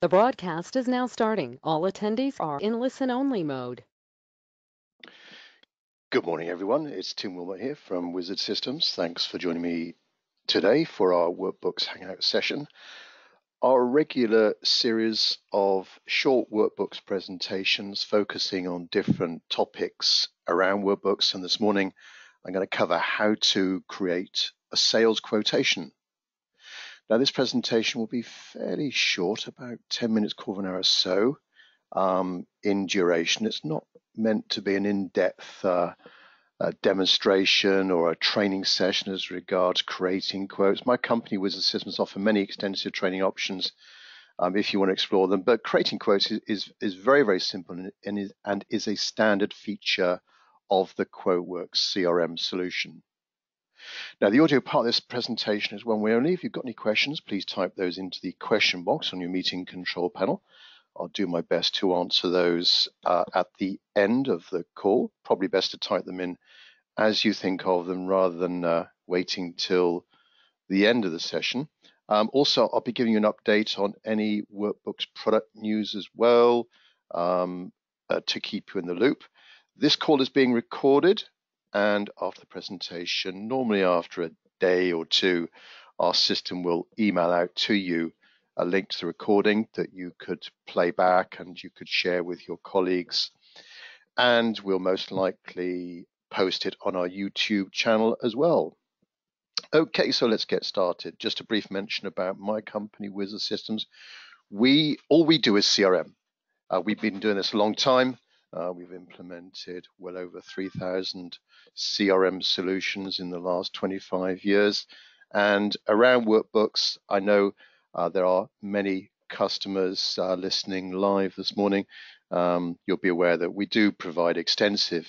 The broadcast is now starting. All attendees are in listen-only mode. Good morning, everyone. It's Tim Wilmot here from Wizard Systems. Thanks for joining me today for our Workbooks Hangout session. Our regular series of short workbooks presentations focusing on different topics around workbooks. And this morning, I'm going to cover how to create a sales quotation. Now, this presentation will be fairly short, about 10 minutes, quarter of an hour or so in duration. It's not meant to be an in-depth a demonstration or a training session as regards creating quotes. My company, Wizard Systems, offer many extensive training options if you want to explore them. But creating quotes is very, very simple and is a standard feature of the QuoteWorks CRM solution. Now, the audio part of this presentation is one way only. If you've got any questions, please type those into the question box on your meeting control panel. I'll do my best to answer those at the end of the call. Probably best to type them in as you think of them rather than waiting till the end of the session. Also, I'll be giving you an update on any Workbooks product news as well to keep you in the loop. This call is being recorded, and after the presentation, normally after a day or two, our system will email out to you a link to the recording that you could play back and you could share with your colleagues. And we'll most likely post it on our YouTube channel as well. Okay, so let's get started. Just a brief mention about my company, Wizard Systems. All we do is CRM. We've been doing this a long time. We've implemented well over 3,000 CRM solutions in the last 25 years. And around workbooks, I know there are many customers listening live this morning. You'll be aware that we do provide extensive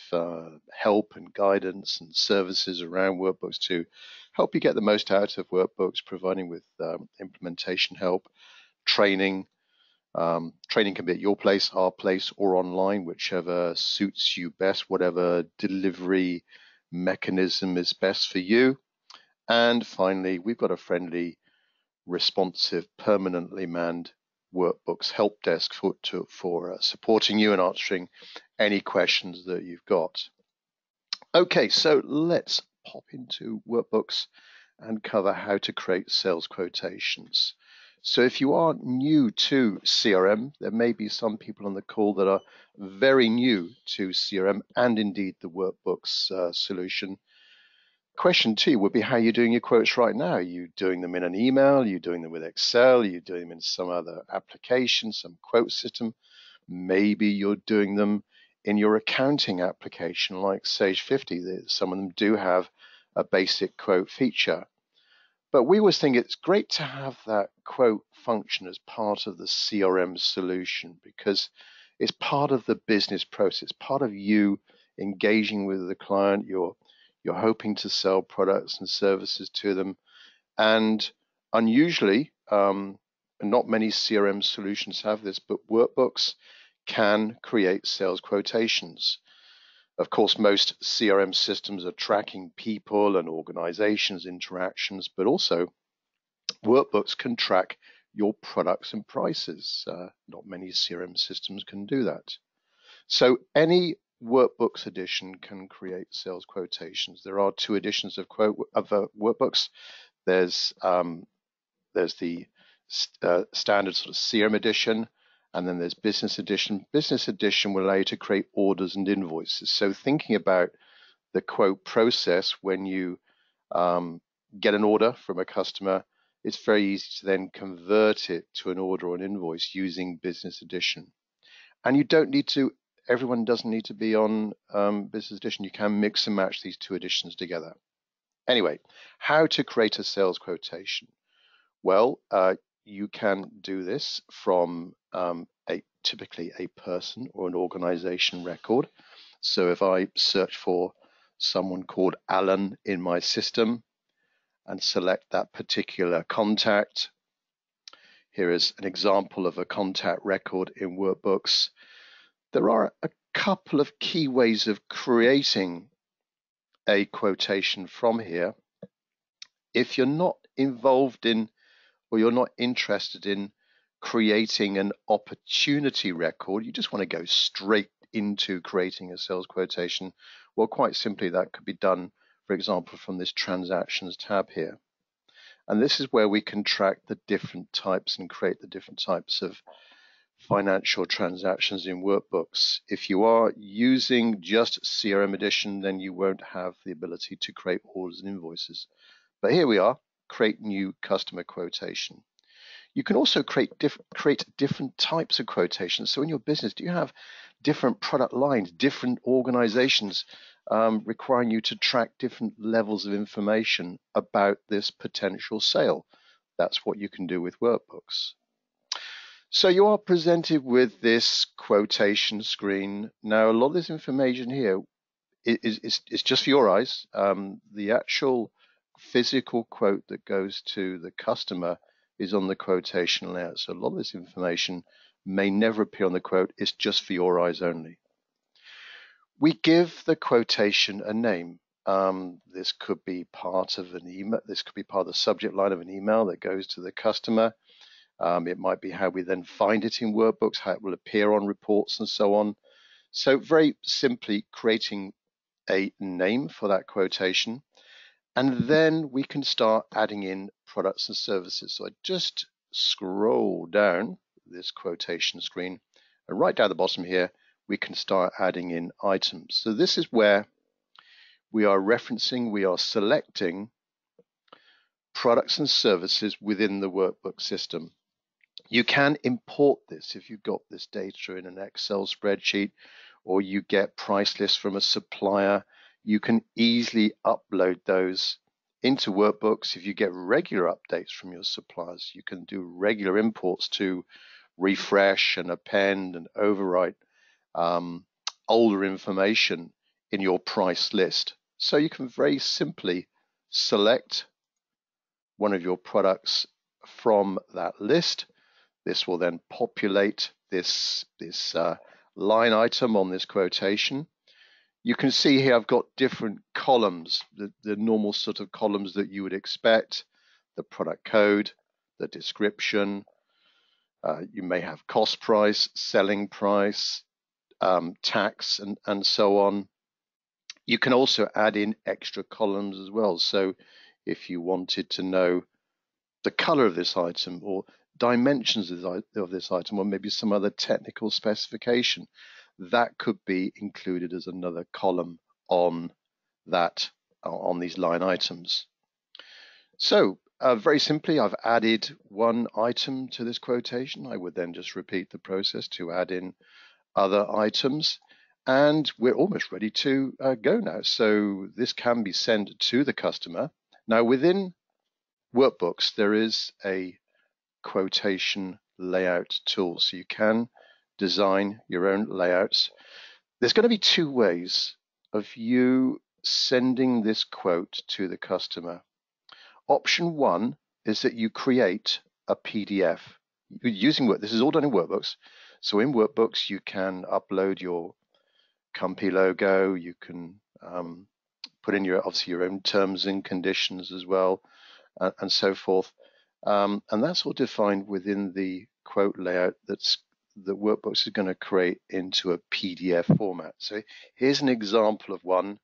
help and guidance and services around workbooks to help you get the most out of workbooks, providing with implementation help, training. Training can be at your place, our place, or online, whichever suits you best, whatever delivery mechanism is best for you. And finally, we've got a friendly, responsive, permanently manned Workbooks help desk for supporting you and answering any questions that you've got. Okay, so let's pop into Workbooks and cover how to create sales quotations. So if you are new to CRM, there may be some people on the call that are very new to CRM and indeed the Workbooks solution. Question 2 would be how you're doing your quotes right now. Are you doing them in an email? Are you doing them with Excel? Are you doing them in some other application, some quote system? Maybe you're doing them in your accounting application like Sage 50. Some of them do have a basic quote feature. But we always think it's great to have that quote function as part of the CRM solution because it's part of the business process, part of you engaging with the client. You're hoping to sell products and services to them. And unusually, not many CRM solutions have this, but Workbooks can create sales quotations. Of course, most CRM systems are tracking people and organizations' interactions, but also Workbooks can track your products and prices. Not many CRM systems can do that. So any Workbooks edition can create sales quotations. There are 2 editions of Workbooks. There's the standard sort of CRM edition, and then there's Business Edition. Business Edition will allow you to create orders and invoices. So thinking about the quote process when you get an order from a customer, it's very easy to then convert it to an order or an invoice using Business Edition. And you don't need to, everyone doesn't need to be on Business Edition. You can mix and match these 2 editions together. Anyway, how to create a sales quotation? Well, you can do this from typically a person or an organization record. So if I search for someone called Alan in my system and select that particular contact, here is an example of a contact record in Workbooks. There are a couple of key ways of creating a quotation from here. If you're not involved in or you're not interested in creating an opportunity record, you just want to go straight into creating a sales quotation. Well, quite simply, that could be done, for example, from this transactions tab here. And this is where we can track the different types and create the different types of financial transactions in workbooks. If you are using just CRM edition, then you won't have the ability to create orders and invoices. But here we are, create new customer quotation. You can also create different types of quotations. So in your business, do you have different product lines, different organizations requiring you to track different levels of information about this potential sale? That's what you can do with workbooks. So you are presented with this quotation screen. Now, a lot of this information here is just for your eyes. The actual physical quote that goes to the customer is on the quotation layout. So a lot of this information may never appear on the quote. It's just for your eyes only. We give the quotation a name. This could be part of an email. This could be part of the subject line of an email that goes to the customer. It might be how we then find it in workbooks, how it will appear on reports and so on. So very simply creating a name for that quotation. And then we can start adding in products and services. So I just scroll down this quotation screen, and right down the bottom here, we can start adding in items. So this is where we are referencing, we are selecting products and services within the workbook system. You can import this if you've got this data in an Excel spreadsheet, or you get price lists from a supplier. You can easily upload those into workbooks. If you get regular updates from your suppliers, you can do regular imports to refresh and append and overwrite older information in your price list. So you can very simply select one of your products from that list. This will then populate this line item on this quotation. You can see here I've got different columns, the normal sort of columns that you would expect, the product code, the description, you may have cost price, selling price, tax, and so on. You can also add in extra columns as well. So if you wanted to know the color of this item or dimensions of this item, or maybe some other technical specification, that could be included as another column on these line items. So very simply, I've added one item to this quotation. I would then just repeat the process to add in other items, and we're almost ready to go now. So this can be sent to the customer. Now within workbooks, there is a quotation layout tool, so you can design your own layouts. There's going to be two ways of you sending this quote to the customer. Option one is that you create a PDF using this is all done in workbooks. So in workbooks, you can upload your company logo, you can put in obviously your own terms and conditions as well, and so forth. And that's all defined within the quote layout that Workbooks is going to create into a PDF format. So here's an example of one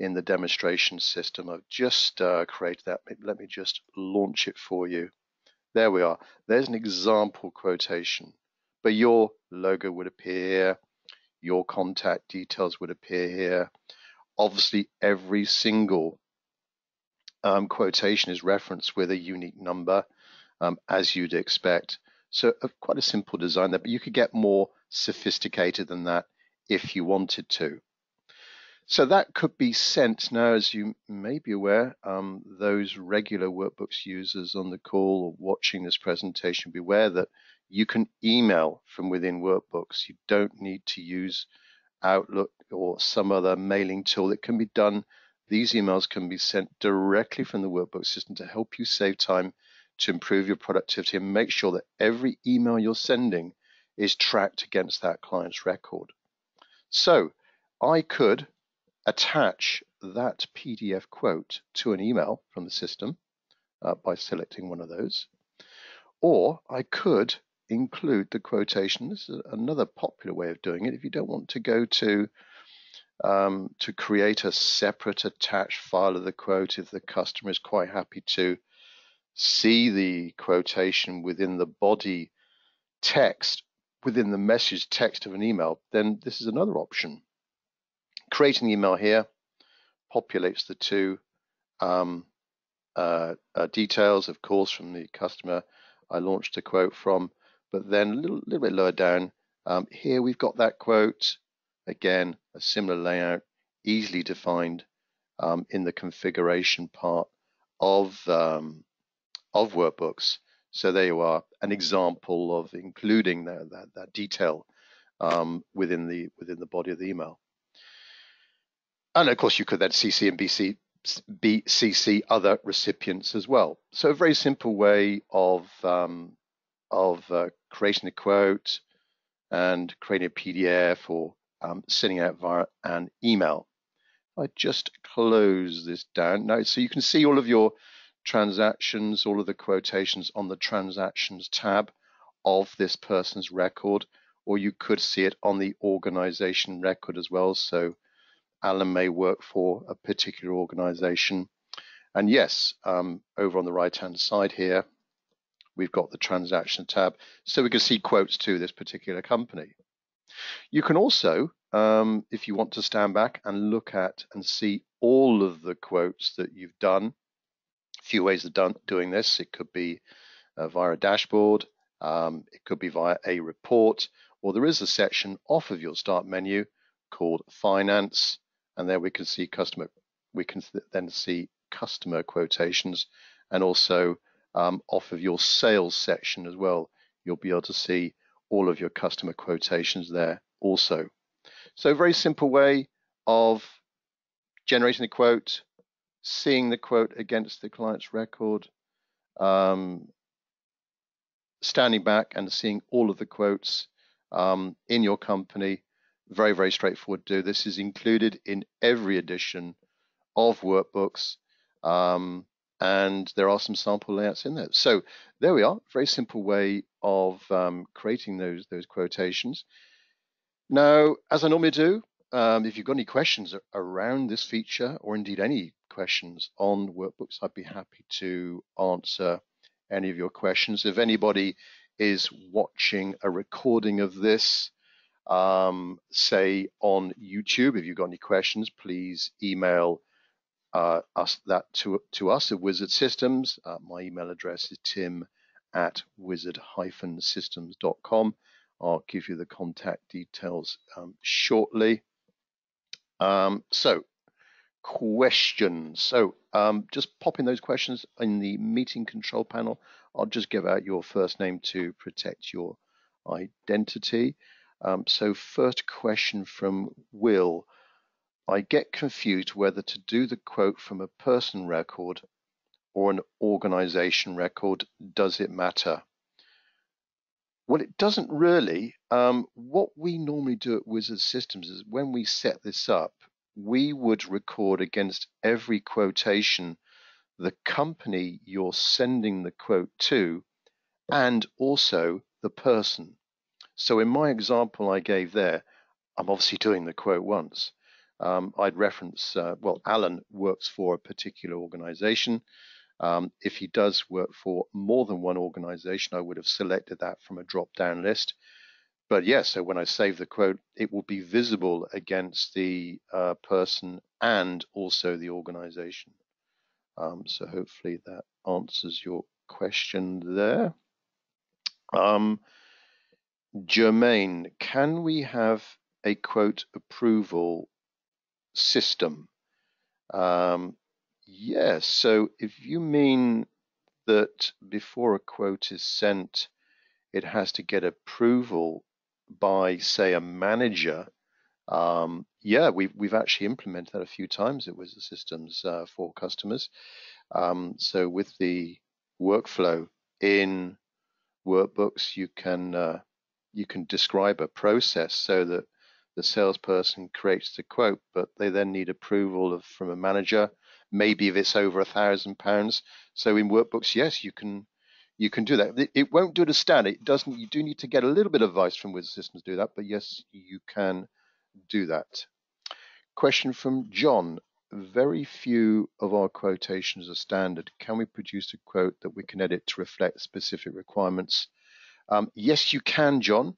in the demonstration system. I've just created that. Let me just launch it for you. There we are. There's an example quotation, but your logo would appear here. Your contact details would appear here. Obviously, every single quotation is referenced with a unique number, as you'd expect. So quite a simple design there, but you could get more sophisticated than that if you wanted to. So that could be sent. Now, as you may be aware, those regular Workbooks users on the call or watching this presentation, be aware that you can email from within Workbooks. You don't need to use Outlook or some other mailing tool. It can be done. These emails can be sent directly from the Workbook system to help you save time, to improve your productivity, and make sure that every email you're sending is tracked against that client's record. So I could attach that PDF quote to an email from the system by selecting one of those. Or I could include the quotation. This is another popular way of doing it. If you don't want to go to create a separate attached file of the quote, if the customer is quite happy to see the quotation within the body text, within the message text of an email, then this is another option. Create an email here, populates the two details, of course, from the customer I launched a quote from, but then a little bit lower down, here we've got that quote. Again, a similar layout, easily defined in the configuration part of workbooks. So there you are, an example of including that detail within the body of the email. And of course, you could then CC and BCC other recipients as well. So a very simple way of creating a quote and creating a PDF or sending out via an email. I just close this down now, so you can see all of your transactions, all of the quotations on the transactions tab of this person's record, or you could see it on the organization record as well. So Alan may work for a particular organization. And yes, over on the right-hand side here, we've got the transaction tab, so we can see quotes to this particular company. You can also, if you want to stand back and look at and see all of the quotes that you've done, a few ways of doing this. It could be via a dashboard, it could be via a report, or there is a section off of your start menu called Finance, and there we can see then see customer quotations, and also off of your sales section as well, you'll be able to see all of your customer quotations there also. So a very simple way of generating a quote, seeing the quote against the client's record, standing back and seeing all of the quotes in your company. Very, very straightforward to do. This is included in every edition of Workbooks, and there are some sample layouts in there. So there we are, very simple way of creating those quotations. Now, as I normally do, if you've got any questions around this feature, or indeed any questions on Workbooks, I'd be happy to answer any of your questions. If anybody is watching a recording of this, say on YouTube, if you've got any questions, please email us to us at Wizard Systems. My email address is tim@wizard-systems.com. I'll give you the contact details shortly. So questions. So just pop in those questions in the meeting control panel. I'll just give out your first name to protect your identity. So first question from Will. I get confused whether to do the quote from a person record or an organization record. Does it matter? Well, it doesn't really. What we normally do at Wizard Systems is when we set this up, we would record against every quotation the company you're sending the quote to and also the person. So in my example I gave there, I'm obviously doing the quote once. I'd reference, well, Alan works for a particular organization. If he does work for more than one organization, I would have selected that from a drop-down list. But yes, so when I save the quote, it will be visible against the person and also the organization. So hopefully that answers your question there. Jermaine, can we have a quote approval system? Yes, so if you mean that before a quote is sent, it has to get approval by, say, a manager, yeah, we've actually implemented that a few times at Wizard Systems for customers. So with the workflow in Workbooks, you can describe a process so that the salesperson creates the quote, but they then need approval from a manager, maybe if it's over £1,000. So in Workbooks, yes, you can you can do that. It won't do it as standard. It doesn't. You do need to get a little bit of advice from Wizard Systems to do that, but yes, you can do that. Question from John. Very few of our quotations are standard. Can we produce a quote that we can edit to reflect specific requirements? Yes, you can, John.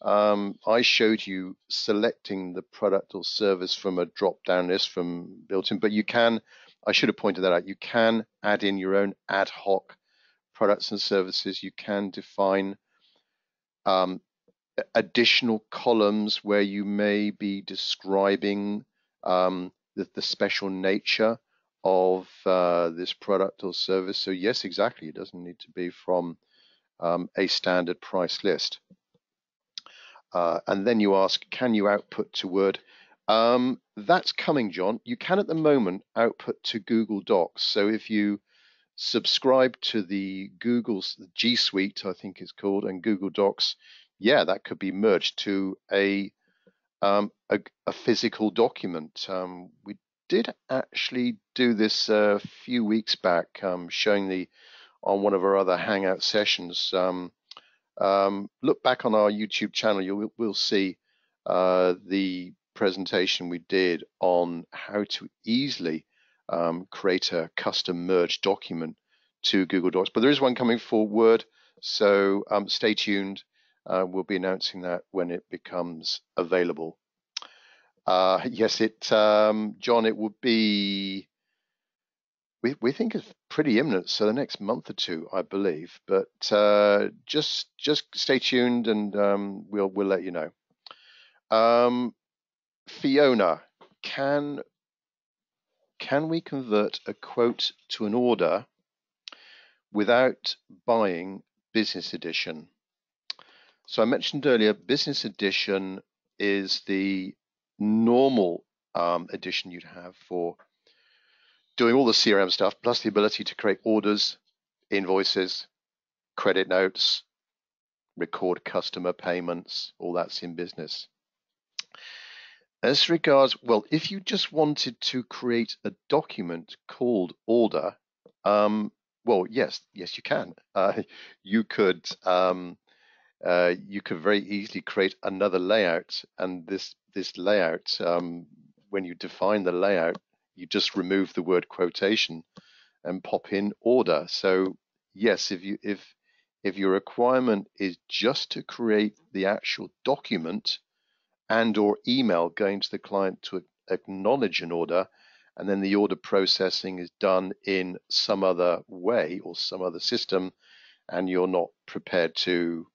I showed you selecting the product or service from a drop-down list from built-in, but you can, I should have pointed that out, you can add in your own ad hoc products and services. You can define additional columns where you may be describing the special nature of this product or service. So yes, exactly. It doesn't need to be from a standard price list. And then you ask, can you output to Word? That's coming, John. You can at the moment output to Google Docs. So if you subscribe to the G Suite, I think it's called, and Google Docs, yeah, that could be merged to a physical document. We did actually do this a few weeks back, showing on one of our other Hangout sessions. Look back on our YouTube channel, we'll see the presentation we did on how to easily create a custom merge document to Google Docs. But there is one coming for Word, so stay tuned. We'll be announcing that when it becomes available. Yes, John, it would be. We think it's pretty imminent, so the next month or two, I believe. But just stay tuned, and we'll let you know. Fiona, can we convert a quote to an order without buying Business Edition? So I mentioned earlier, Business Edition is the normal edition you'd have for doing all the CRM stuff, plus the ability to create orders, invoices, credit notes, record customer payments, all that's in Business. As regards, well, if you just wanted to create a document called order, well, yes, you can. You could very easily create another layout, and this layout, when you define the layout, you just remove the word quotation and pop in order. So yes, if your requirement is just to create the actual document and or email going to the client to acknowledge an order, and then the order processing is done in some other way or some other system, and you're not prepared to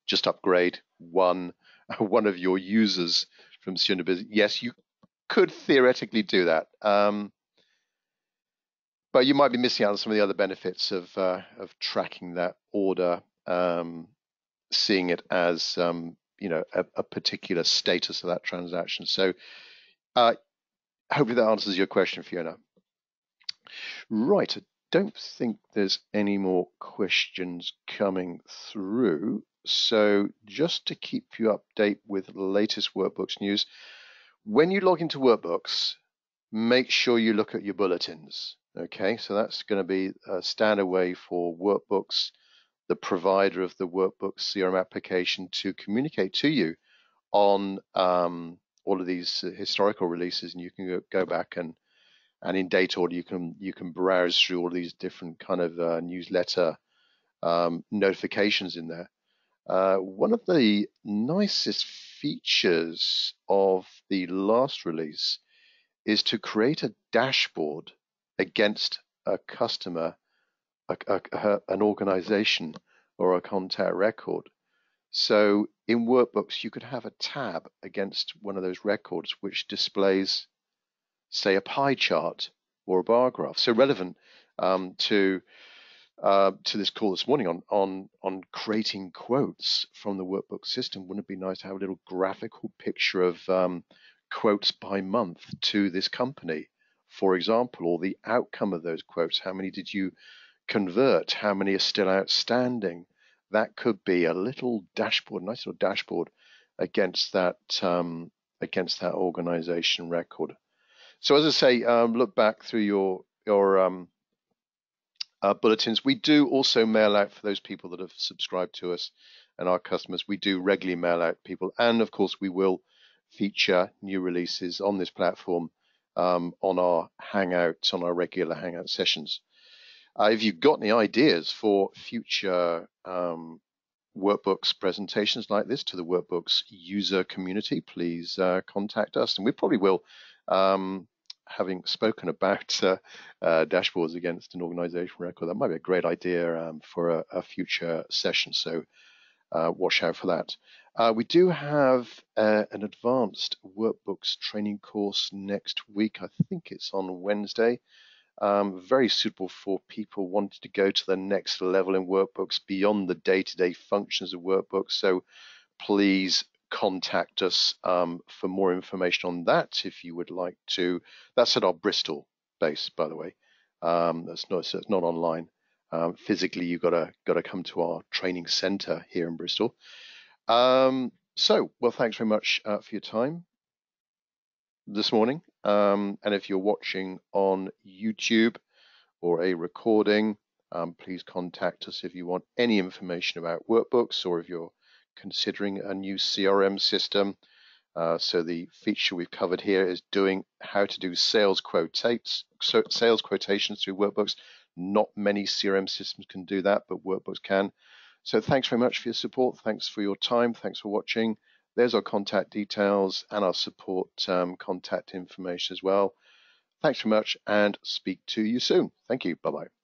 just upgrade one of your users from Student Business, yes, you could theoretically do that, but you might be missing out on some of the other benefits of tracking that order, seeing it as a particular status of that transaction. So hopefully that answers your question, Fiona. Right, I don't think there's any more questions coming through. So just to keep you updated with the latest Workbooks news, when you log into Workbooks, make sure you look at your bulletins. Okay, so that's going to be a standard way for Workbooks, the provider of the Workbooks CRM application, to communicate to you on all of these historical releases, and you can go back and in date order you can browse through all these different kind of newsletter notifications in there. One of the nicest features of the last release is to create a dashboard against a customer, an organization, or a contact record. So in Workbooks, you could have a tab against one of those records which displays, say, a pie chart or a bar graph. So relevant to this call this morning on creating quotes from the Workbook system. Wouldn't it be nice to have a little graphical picture of quotes by month to this company, for example, or the outcome of those quotes? How many did you convert? How many are still outstanding? That could be a little dashboard, nice little dashboard against that organization record. So as I say, look back through your bulletins. We do also mail out for those people that have subscribed to us and our customers. We do regularly mail out people, and of course we will feature new releases on this platform on our Hangouts, on our regular Hangout sessions. If you've got any ideas for future Workbooks presentations like this to the Workbooks user community, please contact us, and we probably will. Having spoken about dashboards against an organization record, that might be a great idea for a future session. So watch out for that. We do have an advanced Workbooks training course next week. I think it's on Wednesday. Very suitable for people wanting to go to the next level in Workbooks beyond the day-to-day functions of Workbooks. So please contact us for more information on that if you would like to. That's at our Bristol base, by the way. It's not online. Physically, you've got to come to our training centre here in Bristol. Well, thanks very much for your time this morning. And if you're watching on YouTube or a recording, please contact us if you want any information about Workbooks or if you're considering a new CRM system. So the feature we've covered here is how to do sales quotations through Workbooks. Not many CRM systems can do that, but Workbooks can. So thanks very much for your support. Thanks for your time. Thanks for watching. There's our contact details and our support contact information as well. Thanks very much, and speak to you soon. Thank you. Bye-bye.